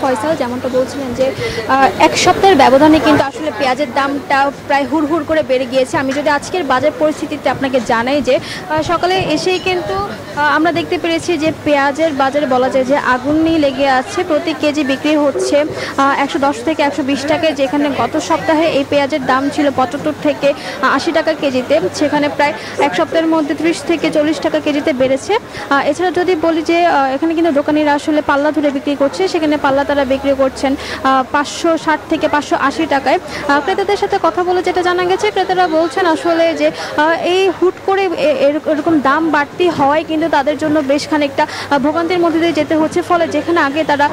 ফয়সাল যেমনটা বলছিলেন যে এক সপ্তাহের ব্যবধানে কিন্তু আসলে পেঁয়াজের দামটা প্রায় হুড় করে বেড়ে গিয়েছে। আমি যদি আজকের বাজার পরিস্থিতিতে আপনাকে জানাই যে সকালে এসেই কিন্তু আমরা দেখতে পেরেছি যে পেঁয়াজের বাজারে বলা যায় যে আগুনই লেগে আছে। প্রতি কেজি বিক্রি হচ্ছে 110 থেকে 120 টাকায়, যেখানে গত সপ্তাহে এই পেঁয়াজের দাম ছিল 75 থেকে 80 টাকা কেজিতে, সেখানে প্রায় এক সপ্তাহের মধ্যে 30 থেকে 40 টাকা কেজিতে বেড়েছে। এছাড়া যদি বলি যে এখানে কিন্তু দোকানিরা আসলে পাল্লা ধরে বিক্রি করছে, সেখানে পাল্লা তারা বিক্রি করছেন 560 থেকে 580 টাকায়। ক্রেতাদের সাথে কথা বলে যেটা জানা গেছে, ক্রেতারা বলছেন আসলে যে এই হুট করে এরকম দাম বাড়তি হওয়ায় কিন্তু তাদের জন্য বেশ খানিকটা ভোগান্তির মধ্যে দিয়ে যেতে হচ্ছে। ফলে যেখানে আগে তারা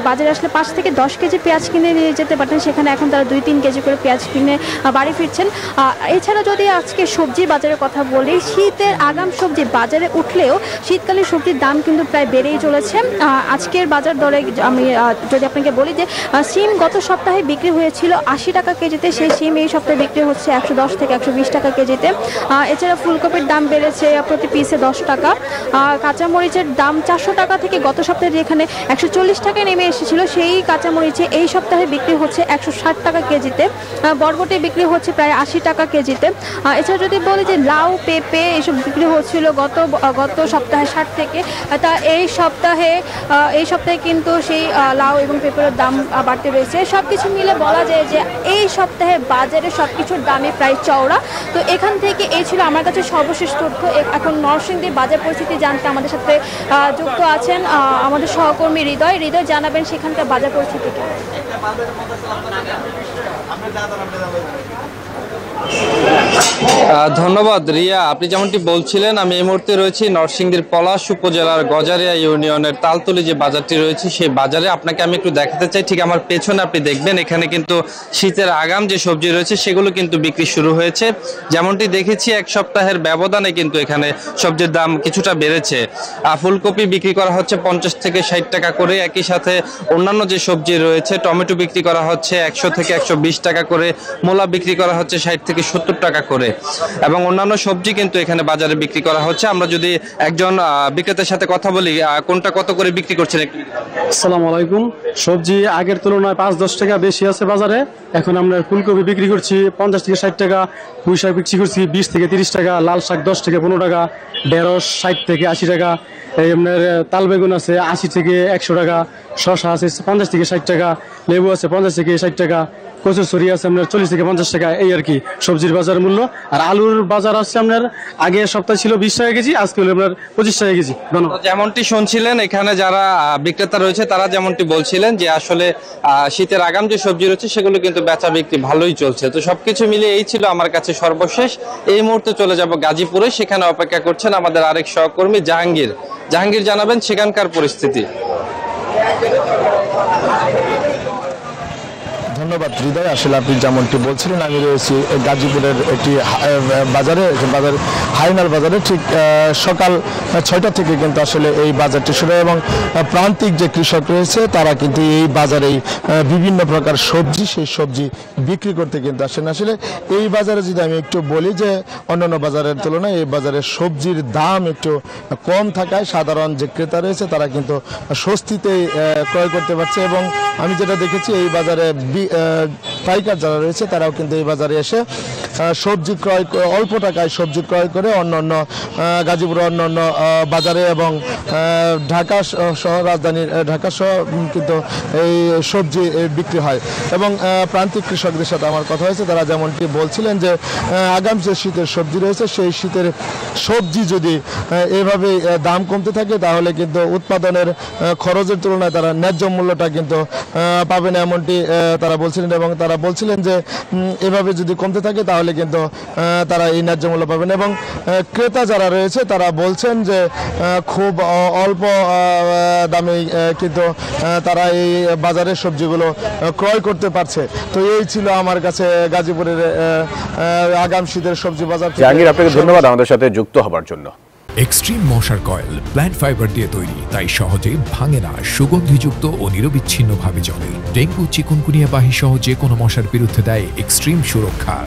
বাজারে আসলে 5 থেকে 10 কেজি পেঁয়াজ কিনে নিয়ে যেতে পারতেন, সেখানে এখন তারা 2-3 কেজি করে পেঁয়াজ কিনে বাড়ি ফিরছেন। এছাড়া যদি আজকে সবজি বাজারের কথা বলি, শীতের আগাম সবজি বাজারে উঠলেও শীতকালীন সবজির দাম কিন্তু প্রায় বেড়েই চলেছে। আজকের বাজার দরে আমি যদি আপনাকে বলি যে সিম গত সপ্তাহে বিক্রি হয়েছিল 80 টাকা কেজিতে, সেই সিম এই সপ্তাহে বিক্রি হচ্ছে 110 থেকে 120 টাকা কেজিতে। এছাড়া ফুলকপির দাম বেড়েছে প্রতি পিসে 10 টাকা। কাঁচামরিচের দাম 400 টাকা থেকে গত সপ্তাহে যেখানে 140 টাকায় নেমে এসেছিল, সেই কাঁচামরিচে এই সপ্তাহে বিক্রি হচ্ছে 160 টাকা কেজিতে। বরবটি বিক্রি হচ্ছে প্রায় 80 টাকা কেজিতে। এছাড়া যদি বলি যে লাউ, পেঁপে এসব বিক্রি হচ্ছিল গত সপ্তাহে 60 থেকে, তা এই সপ্তাহে কিন্তু সেই লাউ এবং পেঁপের দাম বাড়তে রয়েছে। সব কিছু মিলে বলা যায় যে এই সপ্তাহে বাজারে সব কিছুর দামে প্রায় চওড়া। তো এখান থেকে এই ছিল আমার কাছে সর্বশেষ তথ্য। এখন নরসিংদীর বাজার পরিস্থিতি জানতে আমাদের সাথে যুক্ত আছেন আমাদের সহকর্মী হৃদয়। জানাবেন সেখানকার বাজার পরিস্থিতি কেমন। ধন্যবাদ রিয়া। আপনি যেমনটি বলছিলেন, আমি এই মুহূর্তে রয়েছি নরসিংদীর পলাশ উপজেলার গজারিয়া ইউনিয়নের তালতলি যে বাজারটি রয়েছে, সেই বাজারে আপনাকে আমি একটু দেখাতে চাই। ঠিক আমার পেছনে আপনি দেখবেন, এখানে কিন্তু শীতের আগাম যে সবজি রয়েছে সেগুলো কিন্তু বিক্রি শুরু হয়েছে। যেমনটি দেখেছি, এক সপ্তাহের ব্যবধানে কিন্তু এখানে সবজির দাম কিছুটা বেড়েছে। ফুলকপি বিক্রি করা হচ্ছে 50 থেকে 60 টাকা করে। একই সাথে অন্যান্য যে সবজি রয়েছে, টমেটো বিক্রি করা হচ্ছে 100 থেকে 120 টাকা করে, মূলা বিক্রি করা হচ্ছে 60 থেকে 70 টাকা করে, এবং অন্যান্য সবজি কিন্তু এখানে বাজারে বিক্রি করা হচ্ছে। আমরা যদি একজন বিক্রেতার সাথে কথা বলি, কোনটা কত করে বিক্রি করছেন? আসসালামু আলাইকুম। সবজি আগের তুলনায় 5-10 টাকা বেশি আছে বাজারে। এখন আমরা ফুলকপি বিক্রি করছি 50 থেকে 60 টাকা, পুঁই শাক বিক্রি করছি 20 থেকে 30 টাকা, লাল শাক 10 থেকে 15 টাকা, ঢেঁড়স 60 থেকে 80 টাকা, আপনার তাল বেগুন আছে 80 থেকে 100 টাকা, শসা আছে 50 থেকে 60 টাকা, লেবু আছে 50 থেকে 60 টাকা, কচুরছড়ি আছে আপনার 40 থেকে 50 টাকা। এই আর কি সবজির বাজার মূল্য। আর আলুর বাজার আছে আপনার আগের সপ্তাহে ছিল 20 টাকা কেজি, আজকে হলো আপনার 25 টাকা কেজি। যেমনটি শুনছিলেন, এখানে যারা বিক্রেতা রয়েছে তারা যেমনটি বলছিলেন যে আসলে শীতের আগাম যে সবজি রয়েছে সেগুলো কিন্তু বেচা বিক্রি ভালোই চলছে। তো সবকিছু মিলিয়ে এই ছিল আমার কাছে সর্বশেষ। এই মুহূর্তে চলে যাব গাজীপুরে, সেখানে অপেক্ষা করছেন আমাদের আরেক সহকর্মী জাহাঙ্গীর। জানাবেন সেখানকার পরিস্থিতি। ধন্যবাদ হৃদয়। আসলে আপনি যেমনটি বলছিলেন, আমি রয়েছি গাজীপুরের একটি বাজারে, হাইনাল বাজারে। ঠিক সকাল 6টা থেকে কিন্তু আসলে এই বাজারটি শুরু হয় এবং প্রান্তিক যে কৃষক রয়েছে তারা কিন্তু এই বাজারেই বিভিন্ন প্রকার সবজি, সেই সবজি বিক্রি করতে কিন্তু আসেন। আসলে এই বাজারে যদি আমি একটু বলি যে অন্যান্য বাজারের তুলনায় এই বাজারে সবজির দাম একটু কম থাকায় সাধারণ যে ক্রেতা রয়েছে তারা কিন্তু স্বস্তিতেই ক্রয় করতে পারছে। এবং আমি যেটা দেখেছি, এই বাজারে পাইকার যারা রয়েছে তারাও কিন্তু এই বাজারে এসে সবজি ক্রয়, অল্প টাকায় সবজি ক্রয় করে অন্যান্য গাজীপুরের অন্যান্য বাজারে এবং ঢাকা সহ, রাজধানী ঢাকা সহ কিন্তু এই সবজি বিক্রি হয়। এবং প্রান্তিক কৃষকদের সাথে আমার কথা হয়েছে, তারা যেমনটি বলছিলেন যে আগাম যে শীতের সবজি রয়েছে সেই শীতের সবজি যদি এভাবে দাম কমতে থাকে তাহলে কিন্তু উৎপাদনের খরচের তুলনায় তারা ন্যায্য মূল্যটা কিন্তু পাবে না, এমনটি তারা বলছিলেন। এবং তারা বলছিলেন যে এভাবে যদি কমতে থাকে তাহলে কিন্তু তারা এই ন্যায্য মূল্য পাবেন। এবং ক্রেতা যারা রয়েছে তারা বলছেন যে খুব অল্প দামে কিন্তু তারা এই বাজারের সবজিগুলো ক্রয় করতে পারছে। তো এই ছিল আমার কাছে গাজীপুরের আগাম শীতের সবজি বাজার। জাহাঙ্গীর, আপনাকে ধন্যবাদ আমাদের সাথে যুক্ত হবার জন্য। এক্সট্রিম মশার কয়েল প্ল্যান্ট ফাইবার দিয়ে তৈরি, তাই সহজে ভাঙে না, সুগন্ধিযুক্ত ও নিরবিচ্ছিন্নভাবে জ্বলে। ডেঙ্গু, চিকুনগুনিয়া বাহি সহ যে কোনো মশার বিরুদ্ধে দেয় এক্সট্রিম সুরক্ষা।